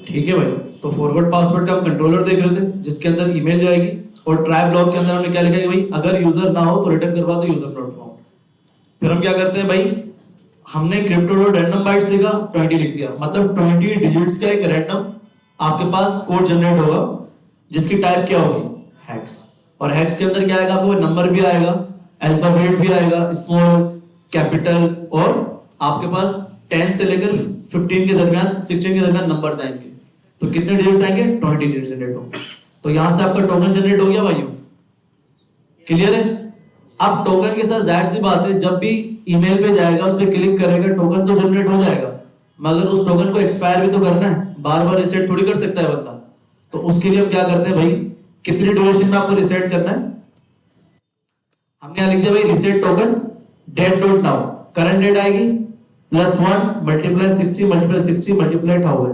ठीक है भाई, तो फॉरवर्ड पासवर्ड का हम कंट्रोलर देख रहे थे जिसके अंदर ईमेल जाएगी, और ट्राई ब्लॉक के अंदर हमने क्या लिखा है भाई, अगर यूजर ना हो तो रिटर्न करवा दो यूजर नॉट फाउंड। फिर हम क्या करते हैं भाई, हमने क्रिप्टो डॉट रैंडम बाइट्स लिखा, 20 लिख दिया, मतलब 20 डिजिट्स का एक रैंडम आपके पास कोड जनरेट होगा जिसकी टाइप क्या होगी, हैक्स। और हैक्स के अंदर क्या आएगा, आपको नंबर भी आएगा, अल्फाबेट भी आएगा, स्मॉल, कैपिटल, और आपके पास 10 से लेकर 15 के दरमियान, 16 के दरमियान नंबर्स आएंगे। तो कितने डिजिट्स आएंगे, 20 डिजिट्स जनरेट होंगे। तो यहां से आपका टोकन जनरेट हो गया भाइयों, क्लियर है। अब टोकन के साथ जाहिर सी बात है, जब भी ईमेल पे जाएगा उस पर क्लिक करेगा, टोकन तो जनरेट हो जाएगा, मगर उस टोकन को एक्सपायर भी तो करना है, बार बार रिसेट थोड़ी कर सकता है बंदा। तो उसके लिए हम क्या करते हैं भाई, कितनी ड्यूरेशन में आपको रिसेट करना है, हमने यहां लिख दिया भाई reset token date dot now, current date आएगी +1 मल्टीप्लाई 60 मल्टीप्लाई 60 मल्टीप्लाई 1000,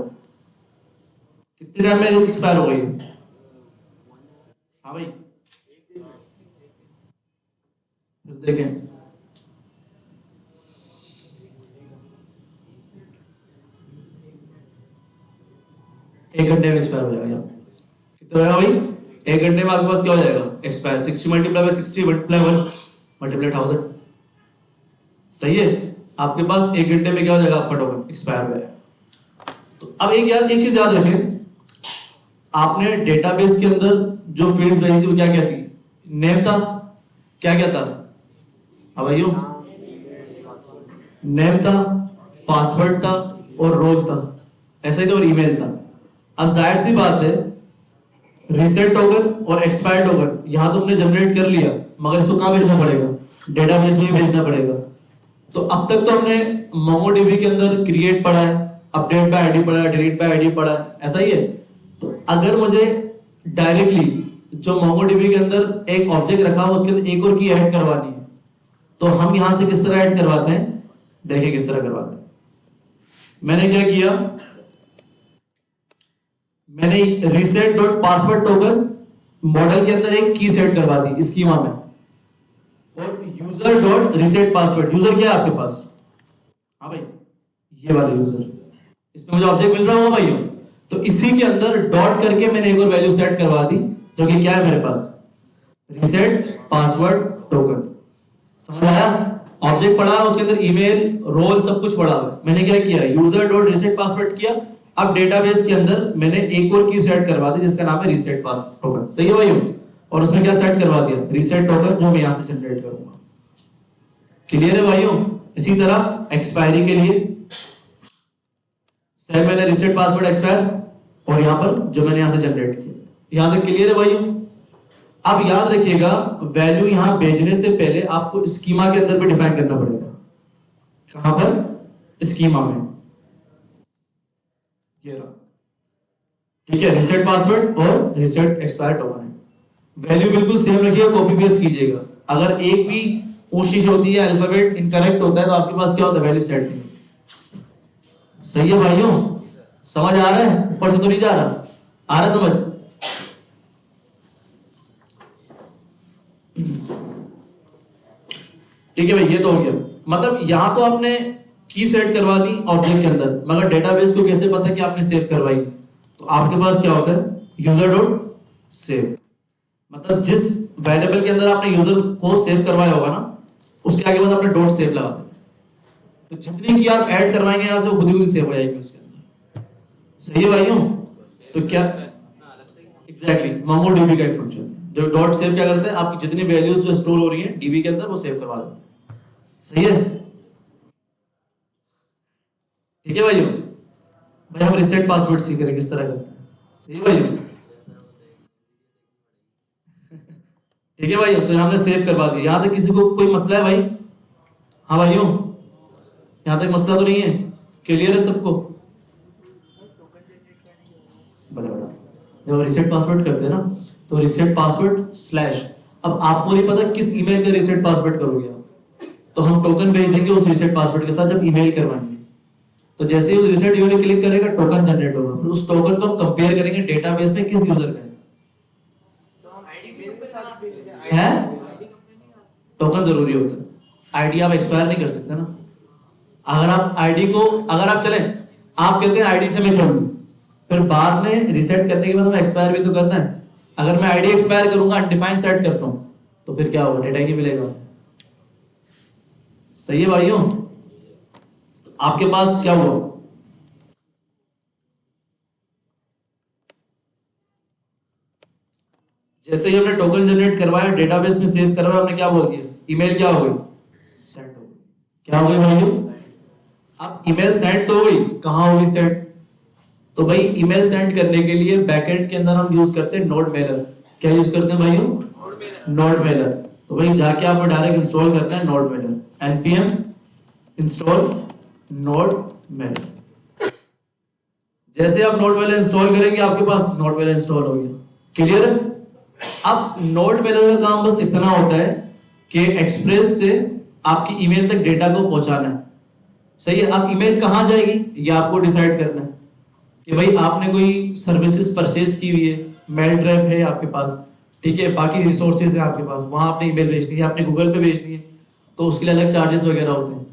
कितने टाइम में एक्सपायर हो गई। हाँ भाई, फिर देखें, एक घंटे में एक्सपायर हो जाएगा। कितना होगा भाई, एक घंटे में आपके पास क्या हो जाएगा, expire 60 multiply by 60 multiply 1 multiply 1000, सही है। आपके पास एक घंटे में क्या हो जाएगा, आपका टोकन एक्सपायर हो जाएगा। तो अब एक चीज याद रखें, आपने डेटाबेस के अंदर जो फील्ड्स भेजी थी वो क्या क्या थी, नेम था, क्या क्या था, अब भाइयों, नेम था, पासवर्ड था और रोल था, ऐसा ही था, और ईमेल था। अब जाहिर सी बात है, रीसेट टोकन और एक्सपायर टोकन यहां तो हमने जनरेट कर लिया, मगर इसको कहां भेजना पड़ेगा, डेटाबेस में ही भेजना पड़ेगा। तो अब तक तो हमने मोंगोडीबी के अंदर क्रिएट पढ़ा है, अपडेट बाय आईडी पढ़ा है, डिलीट बाय आईडी पढ़ा है, ऐसा ही है। तो अगर मुझे डायरेक्टली जो मोंगोडीबी के अंदर एक ऑब्जेक्ट रखा हुआ उसके अंदर एक और की ऐड करवानी है, तो हम यहां से किस तरह ऐड करवाते हैं, देखिए किस तरह करवाते हैं। मैंने क्या किया, मैंने reset dot password token model के अंदर एक की सेट करवा दी स्कीमा में, और user dot reset password, user क्या है आपके पास, हाँ भाई ये वाला यूजर, इसमें मुझे ऑब्जेक्ट मिल रहा होगा भाइयों। तो इसी के अंदर डॉट करके मैंने एक और वैल्यू सेट करवा दी, जो कि क्या है मेरे पास, रीसेट पासवर्ड टोकन। समझ आया, ऑब्जेक्ट पढ़ा है, उसके अंदर ईमेल, रोल, सब कुछ पढ़ा है। मैंने क्या किया, यूजर डॉट रीसेट पासवर्ड किया। अब डेटाबेस के अंदर मैंने एक और की सेट करवा दी जिसका नाम है रीसेट पासवर्ड टोकन, सही है भाइयों। और उसमें क्या सेट करवा दिया, रीसेट टोकन, जो मैं यहां से जनरेट करूंगा। क्लियर है भाइयों। इसी तरह एक्सपायरी के लिए सेम मैंने रीसेट पासवर्ड एक्सपायर, और यहां पर जो मैंने यहां से जनरेट किया, यहां तक क्लियर है भाइयों। अब याद रखिएगा, वैल्यू यहां भेजने से पहले आपको स्कीमा के अंदर भी डिफाइन करना पड़ेगा। कहां पर, स्कीमा में, ये रहा, ठीक है, रीसेट पासवर्ड और रीसेट एक्सपायर टोकन है। वैल्यू बिल्कुल सेम रखिएगा, कॉपी पेस्ट कीजिएगा। अगर एक भी कोशिश होती है, अल्फाबेट इनकरेक्ट होता है, तो आपके पास क्या होता है, वैल्यू सेट नहीं। सही है भाइयों, समझ आ रहा है, ऊपर से तो नहीं जा रहा, आ रहा समझ। ठीक है भाई, ये तो हो गया। मतलब यहां तो आपने की सेट करवा दी ऑब्जेक्ट के अंदर, मगर डेटाबेस को कैसे पता कि आपने सेव करवाई, तो आपके पास क्या होता है, यूजर डॉट सेव, मतलब जिस वेरिएबल के अंदर आपने यूजर को सेव करवाया होगा ना, उसके आगे बाद आपने डॉट सेव लगा देना। तो जितनी की आप ऐड करवाएंगे यहां से, वो खुद ही सेव हो जाएगी उसके अंदर। सही है भाइयों। तो क्या एग्जैक्टली मोंगोडीबी का एक फंक्शन, जो डॉट सेव क्या करता है, आपकी जितनी वैल्यूज जो स्टोर हो रही है डीबी के अंदर, वो सेव करवा देता है। सही है, ठीक है भाइयों। भाई हम रीसेट पासवर्ड सीख रहे हैं किस तरह करते हैं, सही है भाइयों। ठीक है भाइयों, तो हमने सेव करवा दिया। यहां तक किसी को कोई मसला है भाई, हाँ भाइयों, यहां तक मसला तो नहीं है, क्लियर है सबको। जब रीसेट पासवर्ड करते हैं ना, तो रीसेट पासवर्ड स्लैश, अब आपको नहीं पता किस ईमेल का रीसेट पासवर्ड करोगे आप, तो हम टोकन भेज देंगे उस रीसेट पासवर्ड के साथ जब ईमेल करवाएंगे। तो जैसे ही उस रीसेट ईमेल पे क्लिक करेगा, टोकन जनरेट होगा, फिर उस टोकन को हम कंपेयर करेंगे डेटाबेस में किस यूजर का है। टोकन जरूरी होता है, आईडी आप एक्सपायर नहीं कर सकते ना। अगर आप आईडी को, अगर आप चले, आप कहते हैं आईडी से मैं खेलूं, फिर बाद में रीसेट करने के बाद हमें एक्सपायर भी तो करना है। अगर मैं आईडी एक्सपायर करूंगा, अनडिफाइंड सेट करता हूं, तो फिर क्या होगा, डेटा ही नहीं मिलेगा। सही है भाइयों? आपके पास क्या हुआ, जैसे ही हमने टोकन जनरेट करवाया, डेटाबेस में सेव करवाया, हमने क्या बोल दिया, ईमेल क्या हो गई, सेंड हो गई। क्या हो गई भाइयों? अब ईमेल सेंड तो हो गई, कहां होगी सेंड? तो भाई ईमेल सेंड करने के लिए बैकएंड के अंदर हम यूज करते हैं नोड मेलर। क्या यूज करते हैं भाइयों? Node Mailer. तो भाई जाके आपको डायरेक्ट इंस्टॉल करना है node Mailer, npm install node Mailer. जैसे आप नोड मेलर इंस्टॉल करेंगे, आपके पास नोड मेलर इंस्टॉल हो गया। क्लियर है? अब नोड मेलर का काम बस इतना होता है कि एक्सप्रेस से आपकी ईमेल तक डेटा को पहुंचाना है। सही है? अब ईमेल कहां जाएगी, ये आपको डिसाइड करना है कि भाई आपने कोई सर्विसेज परचेज की हुई है, मेल ट्रैप है आपके पास, ठीक है, बाकी रिसोर्सेज है आपके पास, वहां आपने ईमेल भेजनी है, आपने गूगल पे भेजनी है, तो उसके लिए अलग चार्जेस वगैरह होते हैं।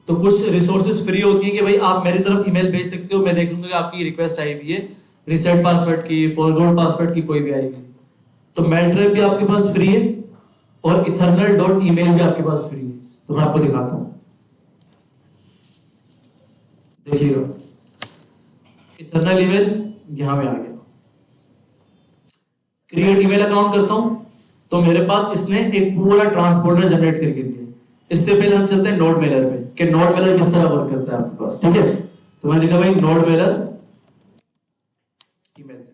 तो कुछ रिसोर्सेज फ्री होती है कि भाई आप मेरी तरफ ईमेल भेज सकते हो, मैं देख लूंगा कि आपकी रिक्वेस्ट आई हुई है, रीसेट पासवर्ड की, फॉरगॉट पासवर्ड की, कोई भी आएगी। तो मेल ट्रैप भी आपके पास फ्री है और इथरनल डॉट ईमेल भी आपके पास फ्री है। तो मैं आपको दिखाता हूं, देखिएगा। इथरनल ईमेल यहां में आ गया, क्रिएट ईमेल अकाउंट करता हूं, तो मेरे पास इसने एक पूरा ट्रांसपोर्टर जनरेट करके दिया। इससे पहले हम चलते हैं नोड मेलर पे कि नोड मेलर किस तरह वर्क करता है आपके पास, ठीक है। तो मैंने लिखा भाई नोड मेलर ईमेल से।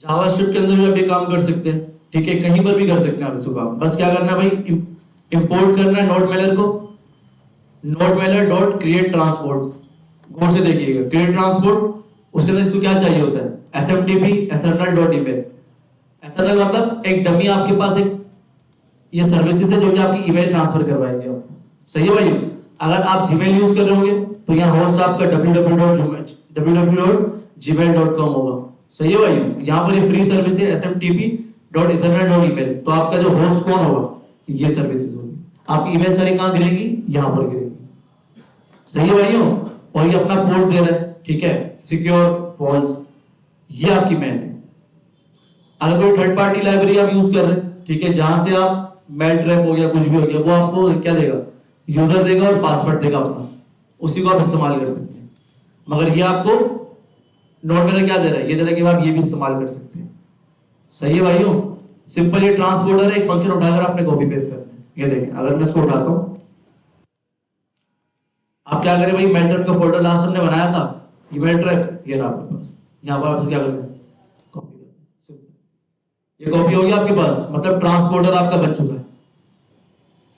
जावास्क्रिप्ट के अंदर भी आप ये काम कर सकते हैं, ठीक है, कहीं पर भी कर सकते हैं आप इसको काम। बस क्या करना है भाई, इंपोर्ट करना है नोड मेलर को, nodemailer dot create transport. गौर से देखिएगा, क्रिएट ट्रांसपोर्ट, उसके अंदर इसको क्या चाहिए होता है, एसएमटीपी एथरनल डॉट ईमेल। एथरनल मतलब एक डमी आपके पास एक ये सर्विसेज है जो कि आपकी ईमेल ट्रांसफर करवाएंगे आपको। सही है भाई? अगर आप जीमेल यूज कर रहे होंगे तो यहाँ होस्ट आपका www.gmail.com होगा। सही है भाई? यहाँ पर ये फ्री सर्विस है smtp.ethernet.email। तो आपका जो होस्ट कौन होगा, ये सर्विसेज होगी। आपकी ईमेल सारी कहाँ गिरेगी, यहाँ पर गिरेगी। सही है भाइयों? और ये अपना पोर्ट दे रहा है, ठीक है, सिक्योर फॉल्स, ये आपकी मेल है। अगर कोई थर्ड पार्टी लाइब्रेरी आप यूज कर रहे हैं, ठीक है, जहां से आप मेल ट्रैप हो गया, कुछ भी हो गया, वो आपको क्या देगा, यूजर देगा और पासवर्ड देगा अपना, उसी को आप इस्तेमाल कर सकते हैं। मगर ये आपको नोड मेलर क्या दे रहा है, ये दे रहा है कि आप ये भी इस्तेमाल कर सकते हैं। सही है भाइयों? सिंपल ये ट्रांसपोर्टर है, एक फंक्शन उठाकर आपने कॉपी पेस्ट करना है। ये देखें, अगर मैं इसको उठाता हूं, आप क्या करें भाई, मेल ट्रैप का फोल्डर लास्ट हमने बनाया था, ये मेल ट्रैप, ये रहा आपके पास। यहाँ पर आप क्या करते हैं, कॉपी करते हैं। ये कॉपी हो गया आपके पास, मतलब ट्रांसपोर्टर आपका बन चुका है।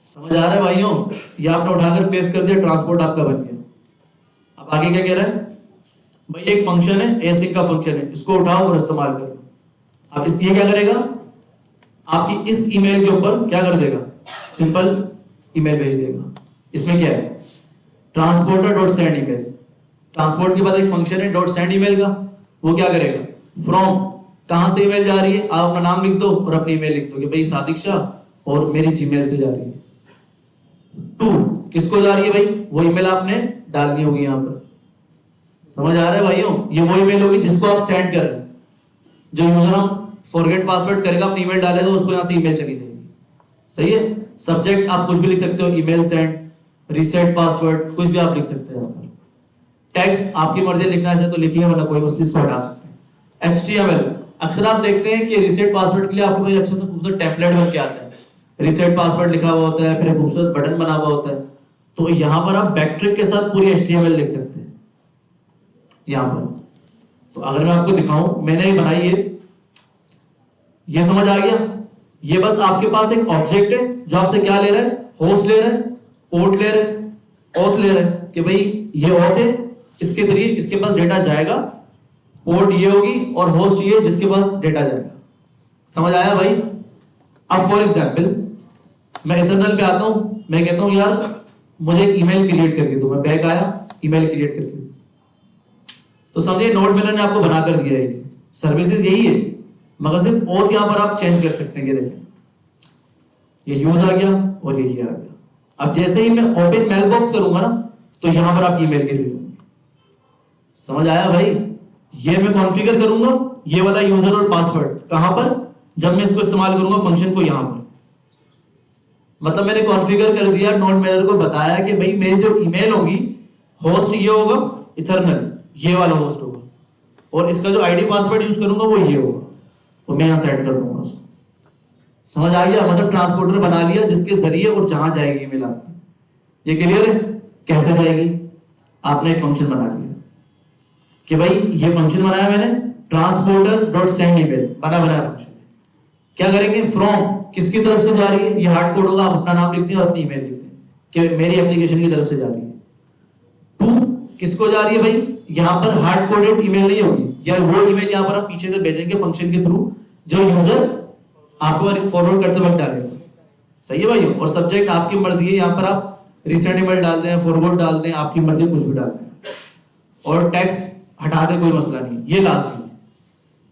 समझ आ रहा है भाइयों? ये आपने उठाकर पेस्ट कर दिया, ट्रांसपोर्ट आपका बन गया। अब आगे क्या कह रहा है भाई, एक फंक्शन है, एसिक का फंक्शन है, इसको उठाओ और इस्तेमाल करो। अब ये क्या करेगा, आपकी इस ईमेल के ऊपर क्या कर देगा, सिंपल ईमेल भेज देगा। इसमें क्या है, transporter dot send email. Transport के बाद एक फंक्शन है डॉट सेंड ईमेल का, वो क्या करेगा, फ्रॉम कहां से ईमेल जा रही है, आप अपना नाम लिख दो और अपनी ईमेल लिख दो कि भाई सादिक शाह और मेरी जीमेल से जा रही है। टू किसको जा रही है भाई, वो ईमेल आपने डालनी होगी यहां पर। समझ आ रहा है भाइयों? ये वो ईमेल होगी जिसको आप सेंड कर रहे हैं। जो यूजर हम फॉरगेट पासवर्ड करेगा, अपनी ईमेल डालेगा, उसको यहां से ईमेल चली जाएगी। सही है? सब्जेक्ट आप कुछ भी लिख सकते हो, ईमेल सेंड, रीसेट पासवर्ड, कुछ भी आप लिख सकते हैं। टेक्स्ट आपकी मर्जी लिखना है तो लिखिए, वरना कोई मस्ती इसको हटा सकते हैं। HTML अक्सर आप देखते हैं कि रीसेट पासवर्ड के लिए आपको अच्छा सा खूबसूरत टेम्पलेट बन के आता है, रीसेट पासवर्ड लिखा हुआ होता है, फिर खूबसूरत बटन बना हुआ होता है। तो यहां पर आप बैकट्रिक के साथ पूरी HTML लिख सकते हैं यहां पर। तो अगर मैं आपको दिखाऊं, मैंने ये बनाई है, ये समझ आ गया। ये बस आपके पास एक ऑब्जेक्ट है जो आपसे क्या ले रहा है, होस्ट ले रहा है, पोर्ट ले रहा है, ऑथ ले रहा है कि भाई ये ऑथ है, इसके जरिए इसके पास डेटा जाएगा, पोर्ट ये होगी और होस्ट ये जिसके पास डेटा जाएगा। समझ आया भाई? अब फॉर एग्जाम्पल मैं इथरनल पे आता हूं, मैं कहता हूं यार मुझे एक ईमेल क्रिएट करके दो। मैं बैक आया, ईमेल क्रिएट करके दो। तो समझिए नोडमिलर ने आपको बनाकर दिया है, सर्विसेज यही है, मगर सिर्फ ओथ यहाँ पर आप चेंज कर सकते हैं। ये देखें, ये यूज आ गया और ये आ गया। अब जैसे ही मैं ओपन मेल बॉक्स करूंगा ना, तो यहां पर आप ईमेल के लिए होंगे। समझ आया भाई? ये मैं कॉन्फ़िगर करूंगा ये वाला यूजर और पासवर्ड कहां पर, जब मैं इसको इस्तेमाल करूंगा फंक्शन को यहां पर। मतलब मैंने कॉन्फ़िगर कर दिया, नोडमिलर को बताया कि भाई मेरी जो ईमेल होगी, होस्ट ये होगा इथरनल, ये वाला होस्ट होगा, और इसका जो आईडी पासवर्ड यूज करूंगा वो ये होगा, तो मैं यहां सेट कर दूंगा उसको। समझ आ गया? मतलब ट्रांसपोर्टर बना लिया जिसके जरिए और जहां जाएगी ईमेल आपकी। ये क्लियर है? कैसे जाएगी? आपने एक फंक्शन बना लिया कि भाई ये फंक्शन बनाया मैंने, ट्रांसपोर्टर डॉट सेंड ईमेल, बना बनाया फंक्शन। क्या करेंगे? फ्रॉम किसकी तरफ से जा रही है, ये हार्ड कोड होगा, आप अपना नाम लिखते हैं और अपनी ईमेल लिखते हैं कि मेरी एप्लीकेशन की तरफ से जा रही है। टू किसको जा रही है भाई, यहां पर हार्ड कोडेड ईमेल नहीं होगी, या वो ईमेल यहां पर हम पीछे से भेजेंगे फंक्शन के थ्रू, जो यूजर आपको फॉरवर्ड करते वक्त डालेगा। सही है भाई? और सब्जेक्ट आपकी मर्जी है, यहां पर आप रिसेंट ईमेल डाल दें, फॉरवर्ड डाल दें, आपकी मर्जी, कुछ भी डाल दें, और टैक्स हटा दें, कोई मसला नहीं। ये लास्ट में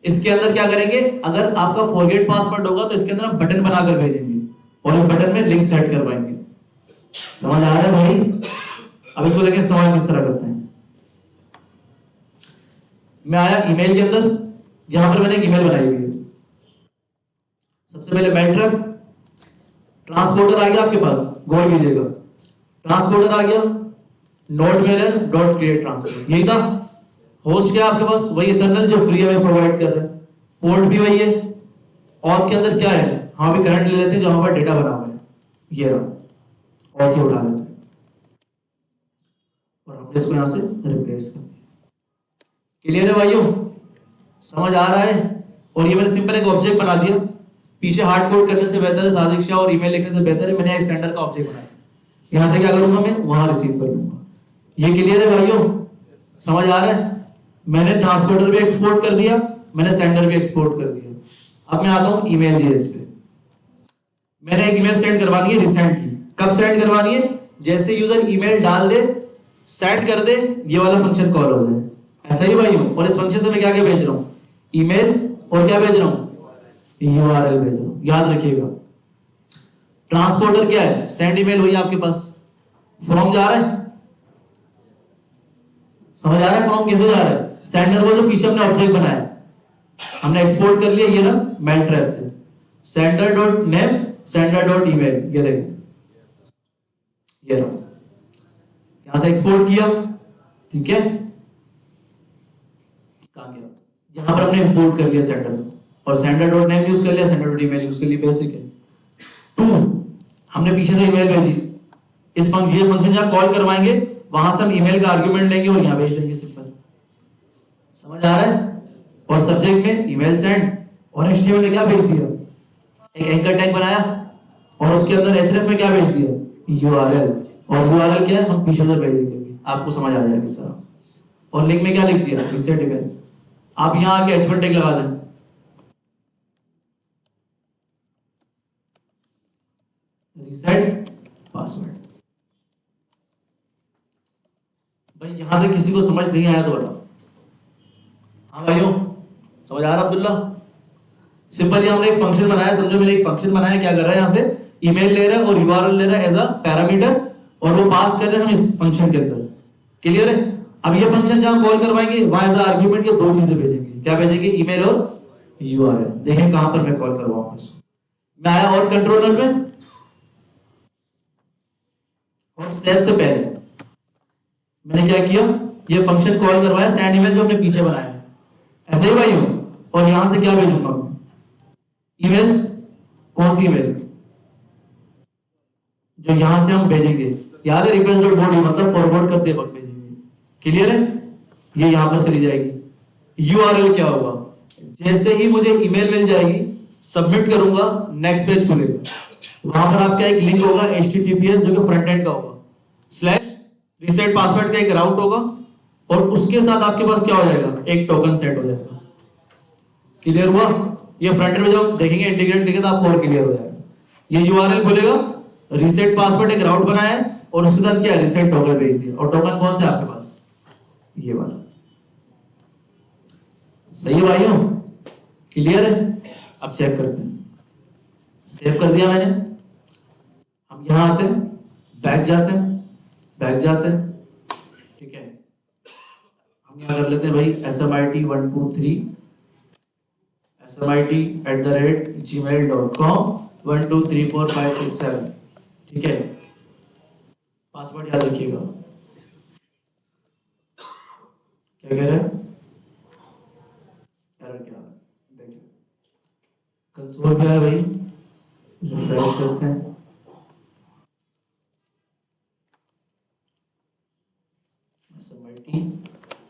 इसके अंदर क्या करेंगे, अगर आपका फॉरगेट पासवर्ड होगा तो इसके अंदर हम बटन बनाकर भेजेंगे और इस बटन में लिंक सेट करवाएंगे। समझ आ रहा है भाई? अब इसको देखें इस्तेमाल किस तरह करते हैं। मैं आया ईमेल के अंदर, यहां पर मैंने एक ईमेल बनाई हुई है। सबसे पहले मेल ट्रैप, ट्रांसपोर्टर आ गया आपके पास, गौर कीजिएगा, ट्रांसपोर्टर आ गया, नोडमिलर डॉट क्रिएट ट्रांसपोर्ट, यही था। होस्ट क्या आपके पास, वही इथरनल जो फ्री में प्रोवाइड कर रहे हैं, पोर्ट भी वही है। ऑथ के अंदर क्या है, हाँ भी करंट ले लेते हैं जो हमारा डेटा बना हुआ है, ये रहा, ऑथ ही उठा लेते हैं और हमने इसको यहां से रिप्लेस कर दिया। क्लियर है भाइयों? समझ आ रहा है? और ये मैंने सिंपल एक ऑब्जेक्ट बना दिया, पीछे हार्ड कोड करने से बेहतर है, साजिद शाह और ईमेल लिखने से बेहतर है, मैंने एक सेंडर का ऑब्जेक्ट बनाया, यहां से क्या करूंगा मैं, वहां रिसीव कर लूंगा। ये क्लियर है भाइयों? समझ आ रहा है? मैंने ट्रांसपोर्टर भी एक्सपोर्ट कर दिया, मैंने सेंडर भी एक्सपोर्ट कर दिया। अब मैं आता हूं ईमेल जेएस पे। मैंने एक ईमेल सेंड करवानी है रिसेंट की। कब सेंड करवानी है? जैसे यूजर ईमेल डाल दे, सेट कर दे, ये वाला फंक्शन कॉल हो जाए। ऐसा ही भाइयों? और इस फंक्शन से मैं क्या क्या भेज रहा हूं, ईमेल, और क्या भेज रहा हूं, यूआरएल भेज रहा हूं। याद रखिएगा, ट्रांसपोर्टर क्या है, सेंड ईमेल वही आपके पास, फ्रॉम जा रहा है, समझ आ रहा है? फ्रॉम कैसे जा रहा है, सेंडर वो जो पीछे हमने ऑब्जेक्ट बनाया, हमने एक्सपोर्ट कर लिया, ये ना मेल ट्रैप से, sender dot name, sender dot email, ये देखो, ये रहा, यहां से एक्सपोर्ट किया, ठीक है, कहां गया, यहां पर हमने इंपोर्ट कर लिया सेंडर, और सेंडर डॉट नेम यूज कर लिया, सेंडर डॉट ईमेल यूज कर लिया, बेसिक है। टू, हमने पीछे से ईमेल भेजी, इस फंक्शन जहां कॉल करवाएंगे वहां से हम ईमेल का आर्गुमेंट लेंगे और यहां भेज देंगे, सिंपल। समझ आ रहा है? और सब्जेक्ट में ईमेल सेंड, और एचटीएमएल में क्या भेज दिया, एक एंकर टैग बनाया, और उसके अंदर एचएरएफ में क्या भेज दिया, यूआरएल, और यूआरएल क्या है, हम पीछे से भेजेंगे, आपको समझ आ जाएगा इस तरह। और लिंक में क्या लिख दिया, रिसेट ईमेल। आप यहां आके एच1 टैग लगा दें, रिसेट पासवर्ड। भाई यहां तक किसी को समझ नहीं आया तो बताओ। हाँ भाइयों, समझ आ रहा अब्दुल्ला? सिंपल ही हमने एक फंक्शन बनाया, समझो मैंने एक फंक्शन बनाया, क्या कर रहा है, यहां से ईमेल ले रहा है और यूआरएल ले रहा है एज अ पैरामीटर, और वो पास कर रहे हैं हम इस फंक्शन के अंदर। क्लियर है? अब ये फंक्शन जहां कॉल करवाएंगे वहां एज अ आर्गुमेंट के दो चीजें भेजेंगे, क्या भेजेंगे, ईमेल और यूआरएल। देखें कहां पर मैं कॉल करवाऊंगा इसको। मैं आया ऑथ कंट्रोलर में, और सेव से पहले मैंने क्या किया, ये फंक्शन कॉल करवाया, सेंड ईमेल जो हमने पीछे बनाया, ऐसा ही भाई हो। और यहां से क्या भेजूंगा, ईमेल, कौन सी ईमेल, जो यहां से हम भेजेंगे, याद है, रिक्वेस्ट डॉट बॉडी, मतलब फॉरवर्ड करते वक्त भेजेंगे। क्लियर है? ये यहां पर चली जाएगी। यूआरएल क्या होगा, जैसे ही मुझे ईमेल मिल जाएगी, सबमिट करूंगा, नेक्स्ट पेज खुलेगा, वहां पर आपका एक लिंक होगा https, जो कि फ्रंट एंड का होगा, स्लैश रीसेट पासवर्ड का एक राउट होगा, और उसके साथ आपके पास क्या हो जाएगा, एक टोकन सेट हो जाएगा। क्लियर हुआ? ये फ्रंट एंड में जब देखेंगे, इंटीग्रेट करेंगे तो आपको और क्लियर हो जाएगा। ये यूआरएल खुलेगा, रीसेट पासवर्ड एक राउट बनाया है, और उसके साथ क्या है, रीसेट टोकन भेज दिया। और टोकन कौन सा है आपके पास, ये वाला। सही है भाइयों, क्लियर है? अब चेक करते हैं। सेव कर दिया मैंने। हम यहां आते हैं, बैक जाते हैं, बैक जाते हैं, ठीक है। हम यहां कर लेते हैं भाई SMIT123 SMIT@gmail.com 1234567, ठीक है। पासवर्ड याद रखिएगा। क्या कह रहे हैं? एरर क्या है देखिए, कंसोल पे है भाई, रिफ्रेश करते हैं।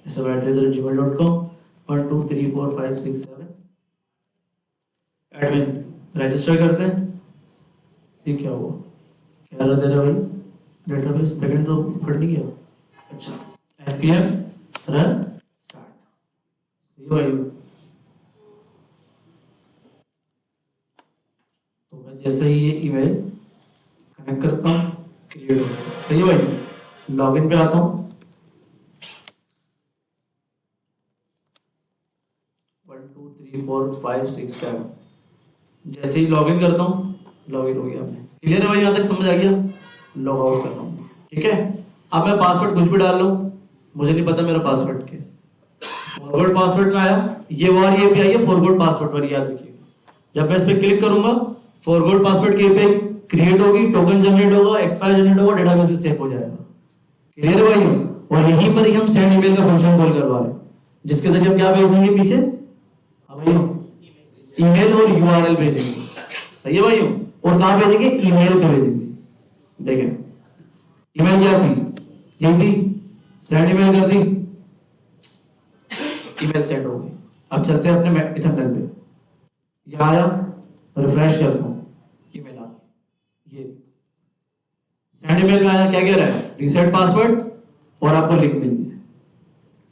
SMIT@gmail.com 1234567 एडमिन रजिस्टर करते हैं। ये क्या हुआ? क्या एरर दे रहा है भाई? डेटाबेस बैकएंड तो पढ़ नहीं गया। अच्छा, npm रन स्टार्ट, ये भाई। तो मैं जैसे ही ये ईमेल कनेक्ट करता हूँ, क्रिएट हो गया। सही है भाई, लॉगिन पे आता हूँ, 1 2 3 4 5 6 7, जैसे ही लॉगिन करता हूँ, लॉगिन हो गया आपने। क्लियर है भाई, यहाँ तक समझ आ गया? लॉग आउट कर रहा हूँ, ठीक है। अब मैं पासवर्ड कुछ भी डाल लूँ, मुझे नहीं पता मेरा पासवर्ड क्या है। फॉरवर्ड पासवर्ड में आया, ये वाली एपीआई है फॉरवर्ड पासवर्ड वाली, याद रखिएगा। जब मैं इस पर क्लिक करूंगा, फॉरवर्ड पासवर्ड की एपीआई क्रिएट होगी, टोकन जनरेट होगा, एक्सपायर जनरेट होगा, डेटाबेस में सेव हो जाएगा। क्लियर है भाई? और यहीं पर ही हम सेंड ईमेल का फंक्शन कॉल करवा रहे हैं, जिसके जरिए हम क्या भेज देंगे पीछे? हाँ भाई, ईमेल और यूआरएल भेजेंगे। सही है भाई? और कहाँ भेजेंगे? ईमेल पे भेजेंगे। देखें, ईमेल क्या थी? यही थी, सेंड ईमेल कर दी, ईमेल सेंड हो गई। अब चलते हैं अपने इथरनेट पे, यहाँ आया, रिफ्रेश करता हूँ, ईमेल आ गई। ये सेंड ईमेल में आया, क्या कह रहा है? रीसेट पासवर्ड, और आपको लिंक मिल गया।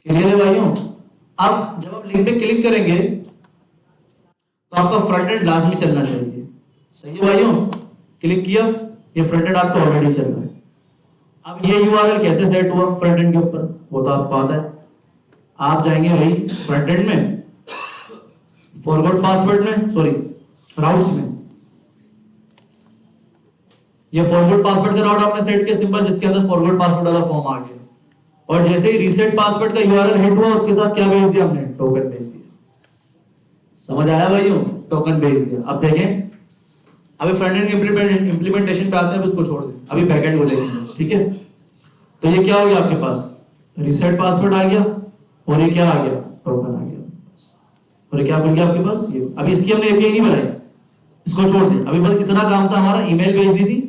क्लियर है भाइयों? अब जब आप लिंक पे क्लिक करेंगे तो आपका फ्रंट एंड लाजमी चलना चाहिए। सही है भाइयों? क्लिक किया, ये फ्रंट एंड आपका ऑलरेडी चल रहा है। अब ये यूआरएल कैसे सेट हुआ फ्रंट एंड के ऊपर, वो तो आपको पता है। आप जाएंगे भाई फ्रंट एंड में, फॉरवर्ड पासवर्ड में, सॉरी राउट्स में, ये फॉरवर्ड पासवर्ड का राउट आपने सेट किया सिंपल, जिसके अंदर फॉरवर्ड पासवर्ड वाला फॉर्म आ गया। और जैसे ही रीसेट पासवर्ड का यूआरएल हिट हुआ, उसके साथ क्या भेज दिया हमने? टोकन भेज दिया। समझ आया भाइयों? टोकन भेज दिया। अब देखें, अभी फ्रंट एंड इंप्लीमेंटेशन पे आते हैं, इसको छोड़ दें, अभी बैकएंड को देखेंगे, ठीक है। तो ये क्या हो गया आपके पास? रीसेट पासवर्ड आ गया, और ये क्या आ गया? टोकन आ गया। और ये क्या बन गया आपके पास? ये अभी इसकी हमने एपीआई नहीं बनाई, इसको छोड़ दें। अभी बस इतना काम था हमारा, ईमेल भेजनी थी,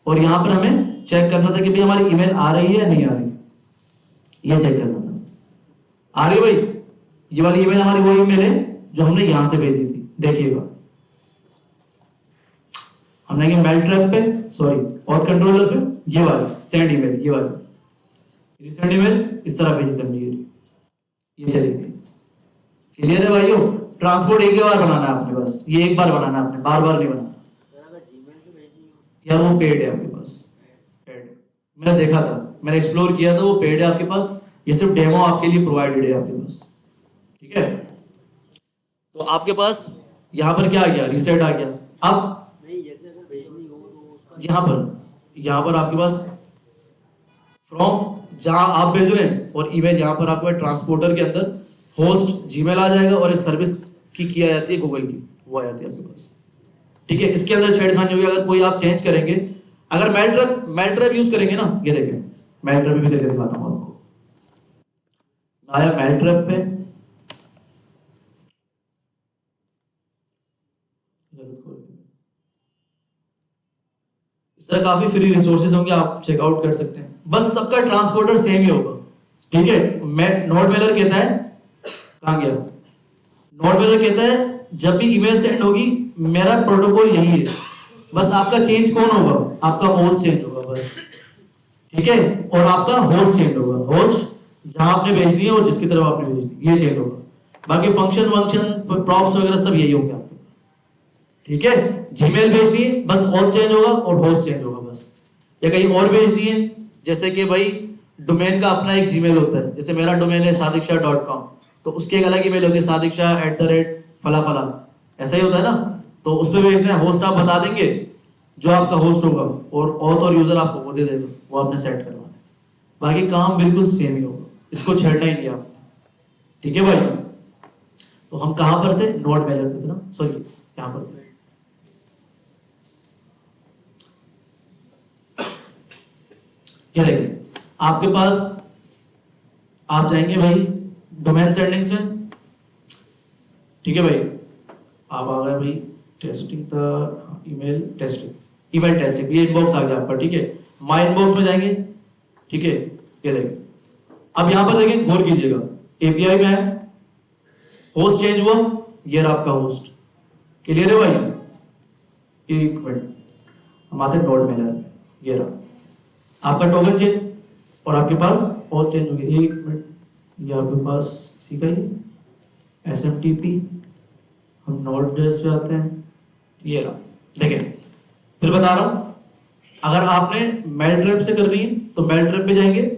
और यहाँ पर हमें चेक करना था कि भाई हमारी ईमेल आ रही है या नहीं आ रही, ये चेक करना था। आ रही है भाई? ये वाली ईमेल हमारी वो ईमेल है जो हमने यहां से भेजी थी। देखिएगा, हम जाएंगे मेल ट्रैप पे, सॉरी ऑथ कंट्रोलर पे, ये वाली सेंड ईमेल, ये वाली सेंड ईमेल इस तरह भेजी थी हमने, ये चली गई। क्लियर है भाइयों? ट्रांसपोर्ट एक बार बनाना है आपने, बस ये एक बार बनाना है आपने, बार बार नहीं बनाना। यार वो पेड है आपके पास, पेड मैंने देखा था, मैंने एक्सप्लोर किया था, वो पेड है आपके पास। ये सिर्फ डेमो आपके लिए प्रोवाइडेड है आपके पास, ठीक है। तो आपके पास यहाँ पर क्या आ गया? रीसेट आ गया। अब यहाँ पर आपके पास फ्रॉम जहां आप भेज रहे हैं, और ईमेल यहाँ पर आपके ट्रांसपोर्टर के अंदर होस्ट जीमेल आ जाएगा, और इस सर्विस की किया जाती है गूगल की, वो आ जाती है आपके पास, ठीक है। इसके अंदर छेड़खानी होगी अगर कोई आप चेंज करेंगे। अगर मेल ट्रैप यूज करेंगे ना, ये देखें, मेल ट्रैप भी करके दिखाता हूं आपको। आया मेल ट्रैप पे, इस तरह काफी फ्री रिसोर्सेज होंगे, आप चेकआउट कर सकते हैं। बस सबका ट्रांसपोर्टर सेम ही होगा, ठीक है। नोड मेलर कहता है, कहां गया? नोड मेलर कहता है जब भी ईमेल सेंड होगी, मेरा प्रोटोकॉल यही है, बस आपका चेंज कौन होगा? आपका होस्ट चेंज होगा बस, ठीक है। और आपका होस्ट चेंज होगा, होस्ट जहां आपने भेजनी है और जिसकी तरफ आपने भेजनी, ये चेंज होगा। बाकी फंक्शन प्रॉप्स वगैरह सब यही होंगे आपके पास, ठीक है। जीमेल भेजनी है, बस होस्ट चेंज होगा और होस्ट चेंज होगा बस। या कहीं और भेजनी है, जैसे कि भाई डोमेन का अपना एक जीमेल होता है, जैसे मेरा डोमेन है sadiksha.com, तो उसकी एक अलग ईमेल होती है, sadikshah@फला फला, ऐसा ही होता है ना। तो उस पर भेजना है, होस्ट आप बता देंगे जो आपका होस्ट होगा, और ऑथ और यूजर आपको वो दे देगा, वो आपने सेट करवाना है। बाकी काम बिल्कुल सेम ही होगा, इसको छेड़ना ही नहीं आपने, ठीक है भाई। तो हम कहाँ पर थे, नोड मेलर पे थे ना, सॉरी यहाँ पर थे। ये देखिए आपके पास, आप जाएंगे भाई डोमेन सेटिंग्स में, ठीक है भाई। आप आ गए भाई टेस्टिंग था, ईमेल टेस्टिंग, ईमेल टेस्टिंग, ये इनबॉक्स आ गया आपका, ठीक है। माय इनबॉक्स में जाएंगे, ठीक है। ये देखिए अब यहाँ पर देखिए, गौर कीजिएगा, एपीआई में है, होस्ट चेंज हुआ, ये रहा आपका होस्ट, क्लियर है भाई। एक मिनट, हम आते हैं नोड मेलर, ये रहा आपका टोकन चेंज, और आपके पास और चेंज हो गया। एक मिनट, ये आपके पास इसी का ही SMTP, हम नोड जेएस पे आते हैं, ये रहा, देखिए फिर बता रहा हूं, अगर आपने मेल ट्रैप से करनी है तो मेल ट्रैप पे जाएंगे,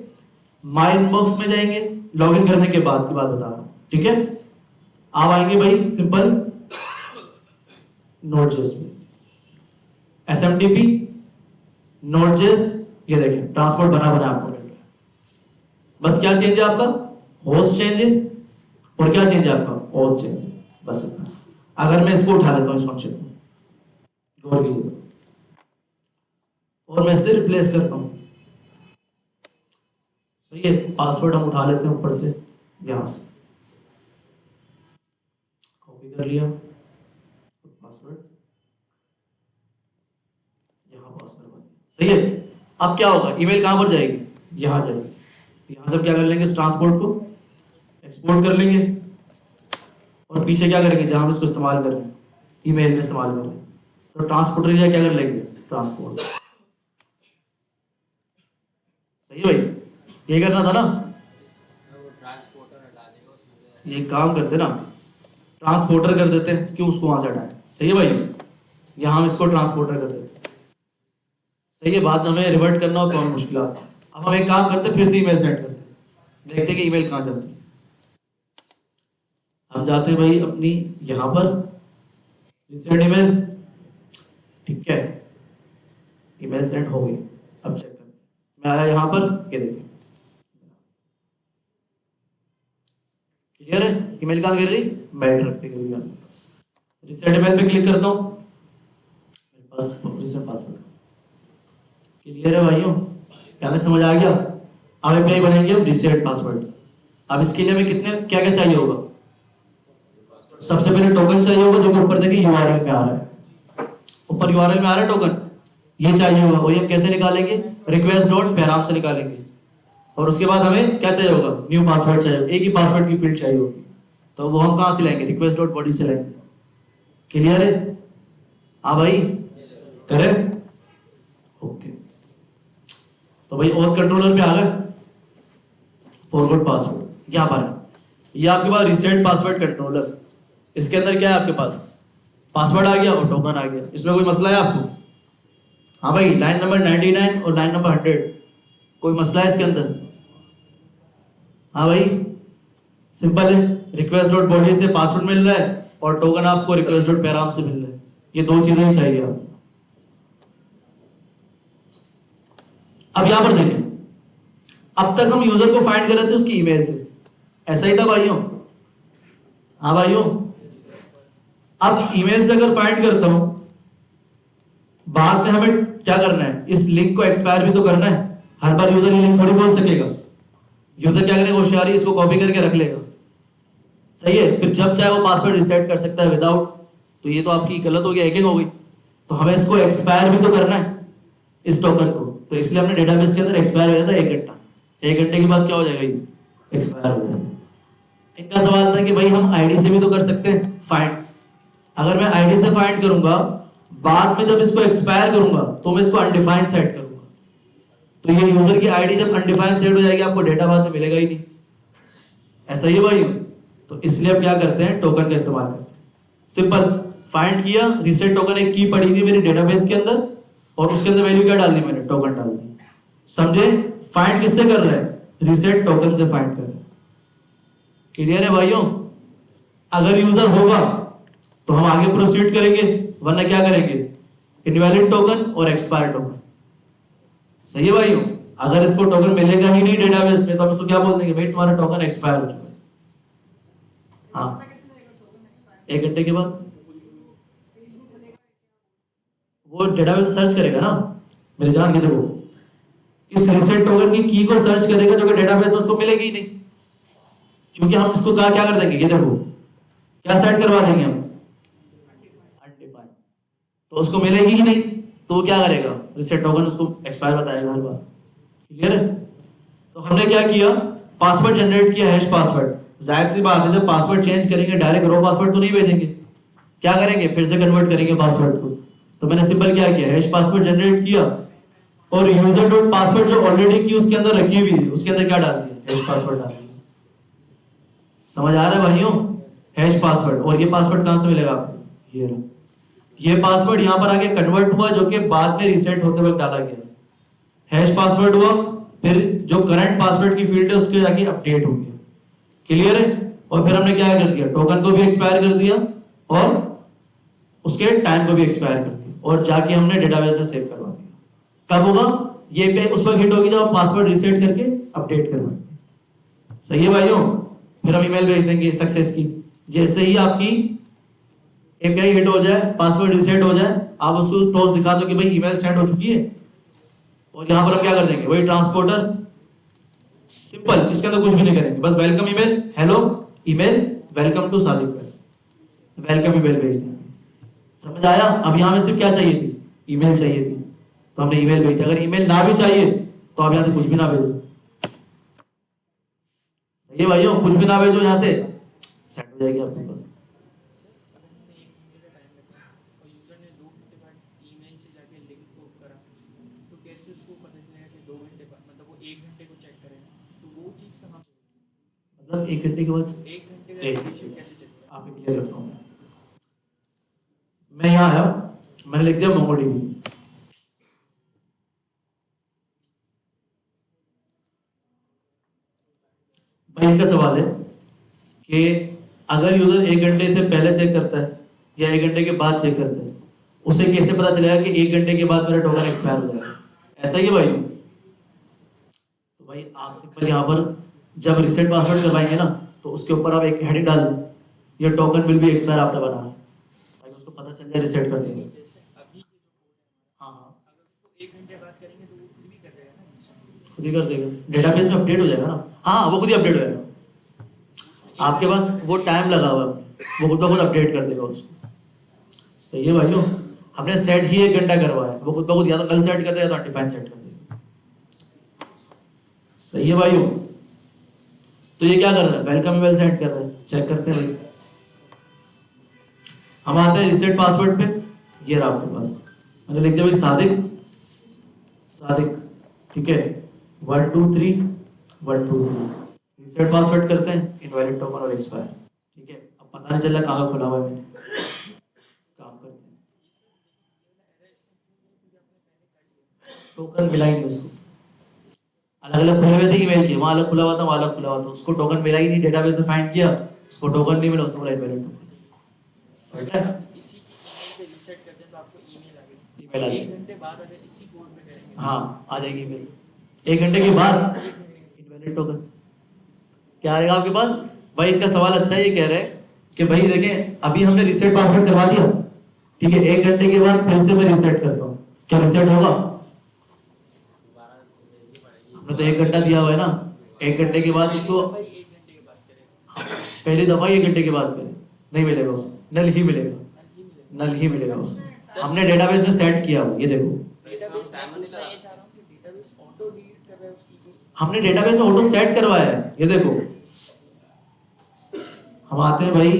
माय इनबॉक्स में जाएंगे, लॉगिन करने के बाद की बात बता रहा हूं, ठीक है। आप आएंगे भाई सिंपल नोड जेएस में, SMTP नोड जेएस, ये देखिए ट्रांसपोर्ट बना बना आपको, बस क्या चेंज है आपका, होस्ट चेंज है, और क्या चेंज है आपका, ऑथ चेंज है, बस इतना। अगर मैं इसको उठा लेता हूँ, इस फंक्शन को गौर कीजिएगा, और मैं इसे रिप्लेस करता हूँ, सही है। पासवर्ड हम उठा लेते हैं ऊपर से, यहां से कॉपी कर लिया पासवर्ड, यहां पास करवा दिया, सही है। अब क्या होगा, ईमेल कहां पर जाएगी, यहां जाएगी, यहां से क्या कर लेंगे, इस ट्रांसपोर्ट को एक्सपोर्ट कर लेंगे, और पीछे क्या करेंगे, जहां हम इसको इस्तेमाल कर रहे हैं, ईमेल में इस्तेमाल कर रहे हैं, तो ट्रांसपोर्टर क्या कर लेंगे, ट्रांसपोर्ट, सही है भाई। ये करना था ना, ये काम करते ना, ट्रांसपोर्टर कर देते हैं, क्यों उसको वहां से हटाएं, सही है भाई। यहां हम इसको ट्रांसपोर्टर कर देते हैं, सही है। बाद में हमें रिवर्ट करना हो तो और मुश्किल आता है। अब हम एक काम करते, फिर से ईमेल सेंड करते हैं, देखते हैं कि ईमेल कहां जाती है। हम जाते हैं भाई अपनी यहां पर रिसेंट ईमेल, ठीक है, ईमेल सेंड हो गई। अब चेक करते हैं, मैं आया यहां पर, ये देखिए क्लियर है, ईमेल कहां गिर रही, मेल ट्रैप पे गिर रही है। रिसेंट ईमेल पे क्लिक करता हूं, मेरे पास रिसेंट पासवर्ड, क्लियर है भाइयों, क्या तक समझ आ गया। अब एपीआई बनाएंगे हम रिसेट पासवर्ड। अब इसके लिए हमें कितने क्या क्या चाहिए होगा, सबसे पहले टोकन चाहिए होगा, जो कि ऊपर देखिए यूआरएल में आ रहा है, ऊपर यूआरएल में आ रहा है टोकन, ये चाहिए होगा। वही हम कैसे निकालेंगे, रिक्वेस्ट डॉट पैराम से निकालेंगे। और उसके बाद हमें क्या चाहिए होगा, न्यू पासवर्ड चाहिए, एक ही पासवर्ड की फील्ड चाहिए होगी, तो वो हम कहां से लाएंगे, रिक्वेस्ट डॉट बॉडी से लाएंगे, क्लियर है। हाँ भाई करें, ओके। तो भाई ऑथ कंट्रोलर पे आ गए, फॉरवर्ड पासवर्ड यहाँ पर है, ये आपके पास रिसेट पासवर्ड कंट्रोलर, इसके अंदर क्या है आपके पास, पासवर्ड आ गया और टोकन आ गया। इसमें कोई मसला है आपको, हाँ भाई लाइन नंबर 99 और लाइन नंबर 100, कोई मसला है इसके अंदर, हाँ भाई सिंपल है। रिक्वेस्ट डॉट बॉडी से पासवर्ड मिल रहा है और टोकन आपको रिक्वेस्ट डॉट पैराम से मिल रहा है, ये दो चीजें ही चाहिए आपको। अब यहां पर देखें, अब तक हम यूजर को फाइंड कर रहे थे उसकी ईमेल से, ऐसा ही था भाइयों, हाँ भाइयों। अब ईमेल से अगर फाइंड करता हूं, बाद में हमें क्या करना है, इस लिंक को एक्सपायर भी तो करना है, हर बार यूजर ये लिंक थोड़ी खोल सकेगा। यूजर क्या करेगा, होशियारी इसको कॉपी करके रख लेगा, सही है। फिर जब चाहे वो पासवर्ड रिसेट कर सकता है विदाउट, तो ये तो आपकी गलत हो गई, हैकिंग हो गई। तो हमें इसको एक्सपायर भी तो करना है इस टोकन को, तो इसलिए हमने डेटाबेस के अंदर एक्सपायर हो जाता है 1 घंटा, 1 घंटे के बाद क्या हो जाएगा, ये एक्सपायर हो जाएगा। इनका सवाल था कि भाई हम आईडी से भी तो कर सकते हैं फाइंड, अगर मैं आईडी से फाइंड करूंगा, बाद में जब इसको एक्सपायर करूंगा तो मैं इसको अनडिफाइंड सेट करूंगा, तो ये यूजर की आईडी जब अनडिफाइंड सेट हो जाएगी, आपको डेटा बाद में मिलेगा ही नहीं, ऐसा ही है भाई। तो इसलिए हम क्या करते हैं, टोकन का इस्तेमाल करते हैं। सिंपल फाइंड किया, रिसेट टोकन एक की पड़ी हुई मेरी डेटाबेस के अंदर, और उसके अंदर वैल्यू क्या डाल दी मैंने, टोकन डाल दी, समझे। फाइंड किससे कर रहा है, रिसेट टोकन से फाइंड कर रहा है, क्लियर है भाइयों? अगर यूजर होगा तो हम आगे प्रोसीड करेंगे, वरना क्या करेंगे, इनवैलिड टोकन और एक्सपायर टोकन। सही है भाइयों? अगर इसको टोकन मिलेगा ही नहीं डेटाबेस में तो हम इसको क्या बोल देंगे, भाई तुम्हारा टोकन एक्सपायर हो चुका है। हाँ, 1 घंटे के बाद वो डेटाबेस सर्च करेगा ना मेरे जान के, देखो इस रीसेट टोकन की को सर्च करेगा जो कि डेटाबेस में उसको मिलेगी ही नहीं, क्योंकि हम इसको क्या कर देंगे, ये देखो क्या सेट करवा देंगे हम, अनडिफाइंड, तो उसको मिलेगी ही नहीं, तो वो क्या करेगा, रीसेट टोकन उसको एक्सपायर बताएगा हर बार। क्लियर है? तो हमने क्या किया, पासवर्ड जनरेट किया, हैश पासवर्ड। जाहिर सी बात है जब पासवर्ड चेंज करेंगे डायरेक्ट रो पासवर्ड तो नहीं भेजेंगे, क्या करेंगे, फिर से कन्वर्ट करेंगे पासवर्ड को। तो मैंने सिंपल क्या किया, हैश पासवर्ड जनरेट किया और यूजर डॉट पासवर्ड जो ऑलरेडी की उसके अंदर रखी हुई है उसके अंदर क्या डाल दिया, हैश पासवर्ड डाल दिया। समझ आ रहा है भाइयों? हैश पासवर्ड, और ये पासवर्ड कहां से मिलेगा आपको, ये पासवर्ड यहां पर आके कन्वर्ट हुआ जो कि बाद में रीसेट होते वक्त डाला गया। हैश पासवर्ड हुआ, फिर जो करंट पासवर्ड की फील्ड है उसके जाके अपडेट हो गया। क्लियर है? और फिर हमने क्या कर दिया, टोकन को भी एक्सपायर कर दिया और उसके टाइम को भी एक्सपायर कर दिया, और जाके हमने डेटाबेस में सेव करवा दिया। कब होगा ये एपीआई, उस वक्त हिट होगी जब आप पासवर्ड रीसेट करके अपडेट करवाएंगे। सही है भाइयों? फिर हम ईमेल भेज देंगे सक्सेस की। जैसे ही आपकी एपीआई हिट हो जाए, पासवर्ड रीसेट हो जाए, आप उसको टॉस दिखा दो कि भाई ईमेल सेंड हो चुकी है, और यहां पर हम क्या कर देंगे, वही ट्रांसपोर्टर, सिंपल, इसके अंदर कुछ भी नहीं करेंगे, बस welcome email, hello email, welcome to Sadiq, welcome email भेज देंगे। समझ आया? अब यहां में सिर्फ क्या चाहिए थी, ईमेल चाहिए थी, तो हमने ईमेल भेजा। अगर ईमेल ना भी चाहिए तो आप यहां से कुछ भी ना भेजो। सही है भाइयों? कुछ भी ना भेजो, यहां से सेट हो जाएगी आपके पास। मतलब 1 घंटे के बाद, आपके क्लियर रखता हूँ मैं यहाँ आया, मैंने लिख दिया मोंगोडीबी। भाई इनका सवाल है कि अगर यूजर 1 घंटे से पहले चेक करता है या 1 घंटे के बाद चेक करता है, उसे कैसे पता चलेगा कि 1 घंटे के बाद मेरा टोकन एक्सपायर हो जाएगा? ऐसा ही है भाई? तो भाई आप सिंपल यहाँ पर जब रीसेट पासवर्ड करवाएंगे ना, तो उसके ऊपर आप एक हेडिंग डाल दें, ये token will be expire after 1 hour, ताकि उसको पता चल जाए रीसेट कर देंगे। हाँ हाँ, खुद ही कर देगा, डेटाबेस में अपडेट हो जाएगा ना। हाँ, वो खुद ही अपडेट हो जाएगा, आपके पास वो टाइम लगा हुआ है, वो खुद ब खुद अपडेट कर देगा उसको। सही है भाइयों? हमने सेट ही 1 घंटा करवाया, वो खुद ब खुद या तो कल सेट कर देगा या तो अनडिफाइंड सेट कर देगा। सही है भाइयों? तो ये क्या कर रहा है, वेलकम ईमेल सेंड कर रहा है, चेक करते हैं भाई। हम आते हैं रीसेट पासवर्ड पे, ये रहा आपके पास, मैंने लिख दिया भाई सादिक, सादिक, ठीक है, 1 2 3 1 2 3, रीसेट पासवर्ड करते हैं, इनवैलिड टोकन और एक्सपायर, ठीक है। अब पता नहीं चल रहा कहाँ खुला हुआ है, मैंने काम करते हैं, टोकन मिला ही नहीं उसको, अलग अलग खुले हुए थे ईमेल के, वहाँ अलग खुला हुआ था, वहाँ अलग खुला हुआ था, उसको टोकन मिला ही नहीं, डेटाबेस में फाइंड किया, उसको टोकन नहीं मिला, उसने बोला इनवैलिड टोकन। समझ रहे? इसी ईमेल पे रीसेट करते हैं तो आपको ईमेल आ गई, ईमेल आ गई, 1 घंटे बाद अगर इसी कोड पे करेंगे, हाँ आ जाएगी ईमेल, 1 घंटे के बाद इनवैलिड टोकन क्या आएगा आपके पास। भाई इनका सवाल अच्छा है, ये कह रहे हैं कि भाई देखें अभी हमने रीसेट पासवर्ड करवा दिया, ठीक है, 1 घंटे के बाद फिर से मैं रीसेट करता हूँ, क्या रीसेट होगा? हमने तो 1 घंटा दिया हुआ है ना, 1 घंटे के बाद उसको, 1 घंटे के बाद करेंगे, पहली दफा 1 घंटे के बाद करें, नहीं मिलेगा उसको, नल ही मिलेगा, नल ही मिलेगा उसको। हमने डेटाबेस में सेट किया हुआ, ये देखो डेटाबेस में पूछना ये चाह रहा हूँ कि डेटाबेस ऑटो डिलीट कर रहा है उसकी की, हमने डेटाबेस में ऑटो सेट करवाया है, ये देखो। हम आते हैं भाई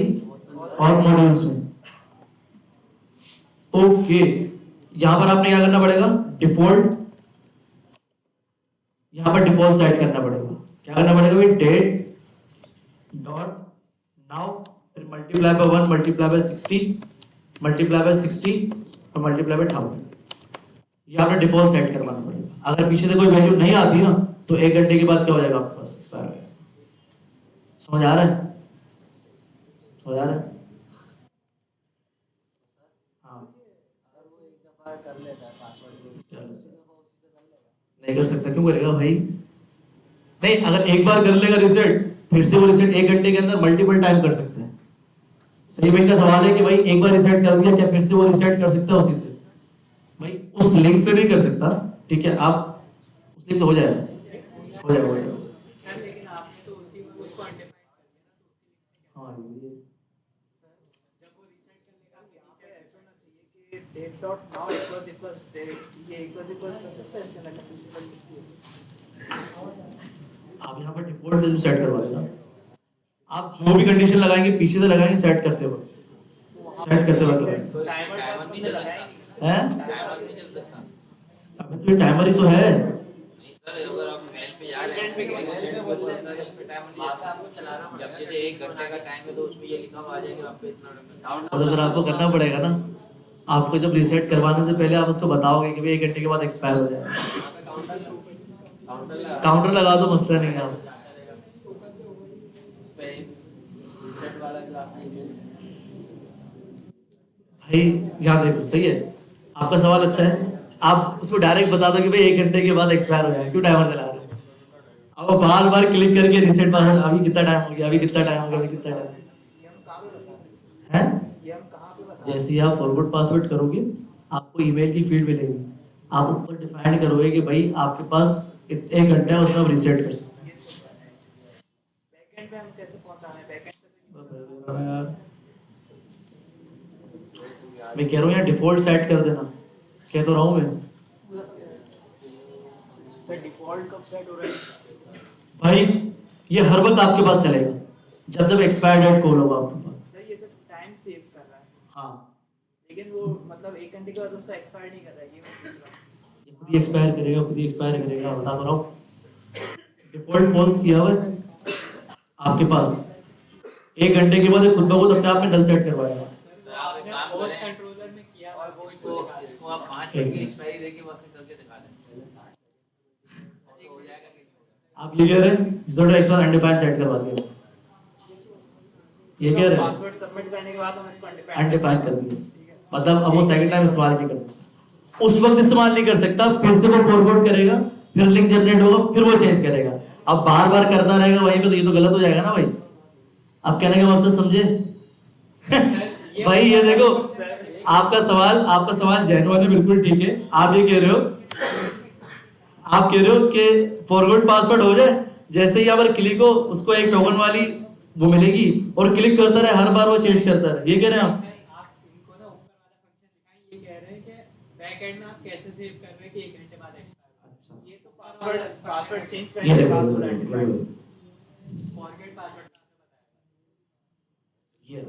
और मॉड्यूल्स में, ओके, यहां पर आपने क्या करना पड़ेगा, डिफॉल्ट, यहां पर डिफॉल्ट सेट करना पड़ेगा, क्या करना पड़ेगा भाई, डेट डॉट नाउ, फिर multiply by 1 multiply by 60 multiply by 60 और मल्टीप्लाई बाय 1000, ये आपने डिफॉल्ट सेट करवाना पड़ेगा। अगर पीछे से कोई वैल्यू नहीं आती ना तो 1 घंटे के बाद क्या हो जाएगा आपके पास, एक्सपायर हो जाएगा। समझ आ रहा है? समझ आ रहा है? हाँ नहीं कर सकता, क्यों करेगा भाई? नहीं, अगर एक बार कर लेगा रिसेट, फिर से वो रिसेट 1 घंटे के अंदर मल्टीपल टाइम कर सकते हैं। सही भाई का सवाल है कि भाई एक बार रिसेट कर दिया, क्या फिर से वो रिसेट कर सकता है उसी से? भाई उस लिंक से नहीं कर सकता, ठीक है, आप उस लिंक से हो जाएगा, हो जाएगा, हो जाएगा। सर लेकिन आपने तो उसी में उसको अनडिफाइन कर दिया ना, तो हाँ ये जब वो रीसेट करने का यहाँ पे ऐसा होना चाहिए कि date dot now equals date, ये इक्वल्स कर सकता है इसके अंदर कंडीशन आप यहाँ पर डिफॉल्ट से सेट करवा देना। आप जो भी कंडीशन लगाएंगे पीछे से लगाएंगे, सेट करते वक्त, सेट करते वक्त लगाएंगे। तो टाइमर नहीं चल रहा है, हैं? टाइमर नहीं चल सकता। अबे तो ये टाइमर ही तो है। नहीं सर, अगर आप मेल पे जा रहे हैं तो टाइमर नहीं चलता। जब जैसे 1 घंटे का टाइम है तो उसमें ये लिखा हुआ आ जाएगा आपको इतना और अगर आपको करना पड़ेगा ना, आपको जब रिसेट करवाने से पहले आप उसको बताओगे कि भाई 1 घंटे के बाद एक्सपायर हो जाएगा। काउंटर लगा दो, मसला नहीं है। आप भाई याद रखो, सही है, आपका सवाल अच्छा है। आप उसको डायरेक्ट बता दो कि भाई 1 घंटे के बाद एक्सपायर हो जाएगा, क्यों टाइमर चला रहे हो? अब वो बार बार क्लिक करके रिसेट पासवर्ड, अभी कितना टाइम हो गया, अभी कितना टाइम हो गया, अभी कितना टाइम है? जैसे ही आप फॉरवर्ड पासवर्ड करोगे, आपको ईमेल की फील्ड मिलेगी, आप ऊपर डिफाइन करोगे कि भाई आपके पास 1 घंटा है, उसमें आप रिसेट कर सकते बैकएंड पे हम कैसे पहुंचा रहे हैं, बैकएंड हैं। मैं कह रहा हूँ यार डिफॉल्ट सेट कर देना, कह तो रहा हूँ मैं। सर डिफॉल्ट कब सेट हो रहा है? भाई ये हर वक्त आपके पास चलेगा, जब जब एक्सपायर डेट कॉल होगा आपके पास। सर ये सब टाइम सेव कर रहा है, हाँ, लेकिन वो मतलब 1 घंटे के बाद उसका एक्सपायर नहीं कर रहा है, ये मैं पूछ रहा हूँ। ये खुद ही एक्सपायर करेगा, खुद ही एक्सपायर करेगा, बता तो रहा हूँ। डिफॉल्ट फॉल्स किया हुआ है आपके पास, 1 घंटे के बाद ये खुद ब खुद अपने आप में डल सेट करवाएगा। सर आप एक काम और करें, कंट्रोलर में किया और वो इसको आप 5 मिनट की एक्सपायरी देके वापस करके दिखा दें, तो हो जाएगा कि नहीं होगा? आप ये कह रहे हैं यूजर एक्सपायर अनडिफाइंड सेट करवा दिया, ये कह रहे हैं पासवर्ड सबमिट करने के बाद हम इसको अनडिफाइंड कर दिया, मतलब अब वो सेकंड टाइम इस्तेमाल नहीं करता, उस वक्त इस्तेमाल नहीं कर सकता, फिर से वो फॉरवर्ड करेगा, फिर लिंक जनरेट होगा, फिर वो चेंज करेगा। अब बार बार करता रहेगा वहीं पे, तो ये तो गलत हो जाएगा ना भाई। आप कहने का मकसद समझे? भाई ये देखो, आपका सवाल जेन्युइन है, बिल्कुल ठीक है। आप ये कह रहे हो, आप कह रहे हो कि फॉरवर्ड पासवर्ड हो जाए, जैसे ही यहाँ पर क्लिक हो, उसको एक टोकन वाली वो मिलेगी और क्लिक करता रहे, हर बार वो चेंज करता रहे, ये कह रहे हैं आप? आप इनको ना ऊपर वाला फंक्शन सिखाएं, ये कह रहे हैं कि बैकएंड में आप कैसे सेव कर रहे हैं कि 1 घंटे बाद एक्सपायर। अच्छा, ये तो पासवर्ड चेंज ये करने के देखो, बाद ये पूरा देखो, अनडिफाइंड ये देखो, फॉरगेट पासवर्ड ये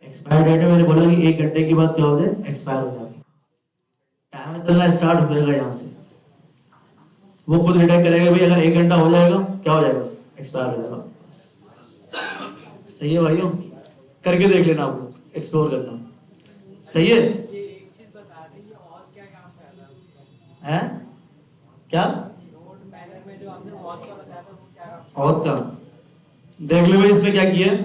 एक्सपायर डेट में मैंने बोला कि 1 घंटे के बाद क्या हो जाए, एक्सपायर हो जाए, टाइमर चलना स्टार्ट हो जाएगा। यहाँ से वो खुद डिटेक्ट करेगा भाई अगर 1 घंटा हो जाएगा, क्या हो जाएगा, एक्सपायर हो जाएगा। सही है भाइयों, करके देख लेना, आप लोग एक्सप्लोर करना, सही है? ये एक चीज बता दें, ये और क्या काम कर रहा है? हैं? क्या नोट पैनल में जो आपने और का बताया था वो क्या काम? ऑथ का देख ले भाई, इसमें क्या किया है।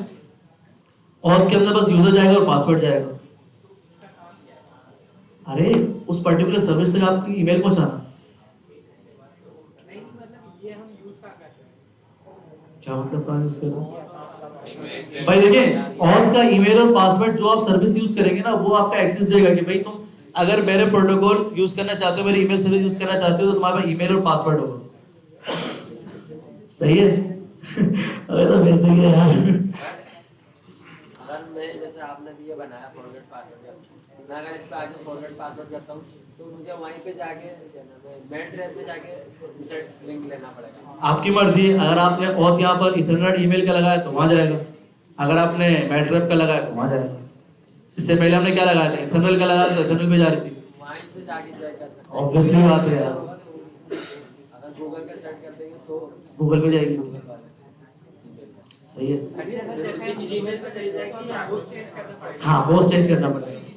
ऑथ के अंदर बस यूजर जाएगा और पासवर्ड जाएगा। अरे उस पर्टिकुलर सर्विस तक आपकी ईमेल पहुंचाना। नहीं मतलब ये हम यूज का कर रहे हैं। क्या मतलब कहाँ यूज कर रहे हैं भाई? देखिए, ऑथ का ईमेल और पासवर्ड जो आप सर्विस यूज करेंगे ना, वो आपका एक्सेस देगा कि भाई तुम अगर मेरे प्रोटोकॉल यूज करना चाहते हो, मेरी ईमेल सर्विस यूज करना चाहते हो, तो तुम्हारे पास ईमेल और पासवर्ड होगा। सही है? अरे तो वैसे ही है यार। अगर मैं जैसे आपने भी ये बनाया फॉरवर्ड पासवर्ड, मैं अगर इस पे आगे फॉरवर्ड पासवर्ड करता हूँ तो मुझे वहीं पे जाके मेन ड्राइव पे जाके रिसेट लिंक लेना पड़ेगा। आपकी मर्जी है, अगर आपने ऑथ यहाँ पर इथरनेट ईमेल का लगाया तो वहां जाएगा, अगर आपने मेलट्रैप का लगाया तो वहां जाएगा। इससे पहले हमने क्या लगाया था, इथरनेट का लगाया तो इथरनेट पे जा रही थी। वहीं से जाके चेक कर सकते हैं। ऑब्वियसली बात है यार, अगर गूगल का सेट कर देंगे तो गूगल पे जाएगी। सही है, अच्छा सर, जैसे कि जीमेल पे चली जाएगी या वो चेंज करना पड़ेगा? हाँ वो चेंज करना पड़ेगा।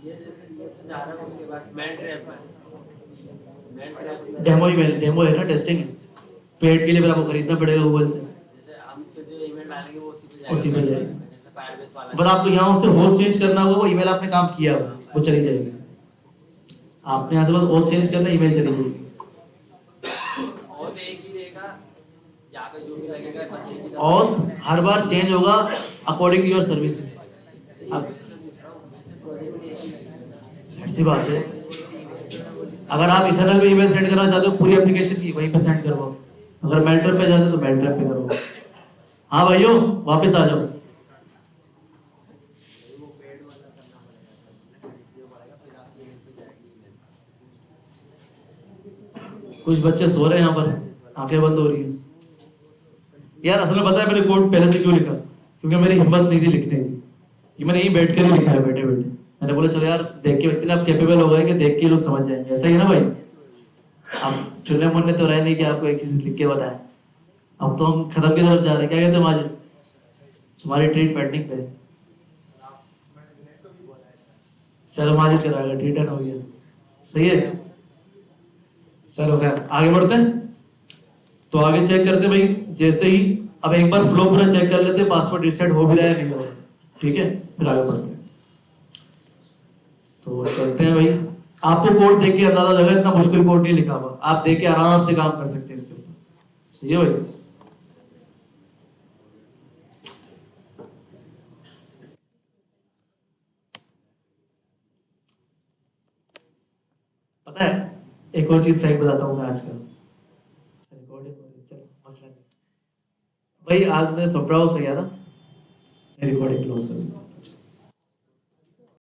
ये जैसे ये तो जा रहा है, उसके बाद मेन ड्राइव में डेमो ईमेल, डेमो है ना, टेस्टिंग है। पेड के लिए फिर आपको खरीदना पड़ेगा गूगल से, जैसे हम फिर जो ईमेल डालेंगे वो उसी पे उसी पे जाएगी। जैसे फायरबेस वाला बस आपको यहाँ उससे होस्ट चेंज करना होगा, वो ईमेल आपने काम किया होगा वो चली जाएगी। आपने यहाँ से बस होस्ट चेंज करना, ईमेल चली जाएगी। और तो एक ही रहेगा, यहाँ पे जो भी लगेगा बस एक ही और हर बार चेंज होगा अकॉर्डिंग टू योर सर्विसेज। अब ऐसी बात है, अगर आप इथरनेट पे ईमेल सेंड करना चाहते हो पूरी एप्लीकेशन की, वहीं पे सेंड करवाओ। अगर मेल्टर पे जाते हो तो मेल्टर पे करवाओ। हाँ भाइयों वापस आ जाओ। कुछ बच्चे सो रहे हैं यहाँ पर, आंखें बंद हो रही है। यार असल में पता है मैंने कोड पहले से क्यों लिखा, क्योंकि मेरी हिम्मत नहीं थी लिखने की, कि मैंने यहीं बैठ कर ही लिखा है बैठे बैठे। मैंने बोला चलो यार देख के इतने आप कैपेबल हो गए कि देख के लोग समझ जाएंगे, ऐसा ही है ना भाई। अब चुनने मुन्ने तो रहे नहीं कि आपको एक चीज लिख के बताए। अब तो हम खत्म की तरफ जा रहे हैं। क्या कहते हैं माजिद, तुम्हारी ट्रीट पेंडिंग पे। चलो माजिद कराएगा, ट्रीट हो गया, सही है। चलो खैर आगे बढ़ते हैं। तो आगे चेक करते हैं भाई, जैसे ही अब एक बार फ्लो पूरा चेक कर लेते हैं, पासवर्ड रिसेट हो भी रहा है नहीं हो रहा है, ठीक है। फिर आगे बढ़ते हैं। तो चलते हैं भाई। आपको कोड देख के अंदाजा लगा, इतना मुश्किल कोड नहीं लिखा हुआ, आप देख के आराम से काम कर सकते हैं इसके ऊपर, सही है भाई। पता है एक और चीज फैक्ट बताता हूँ मैं आज का, चलो मसला नहीं भाई। आज मैं सॉफ्टवेयर हाउस में गया था, रिकॉर्डिंग क्लोज कर दूँ।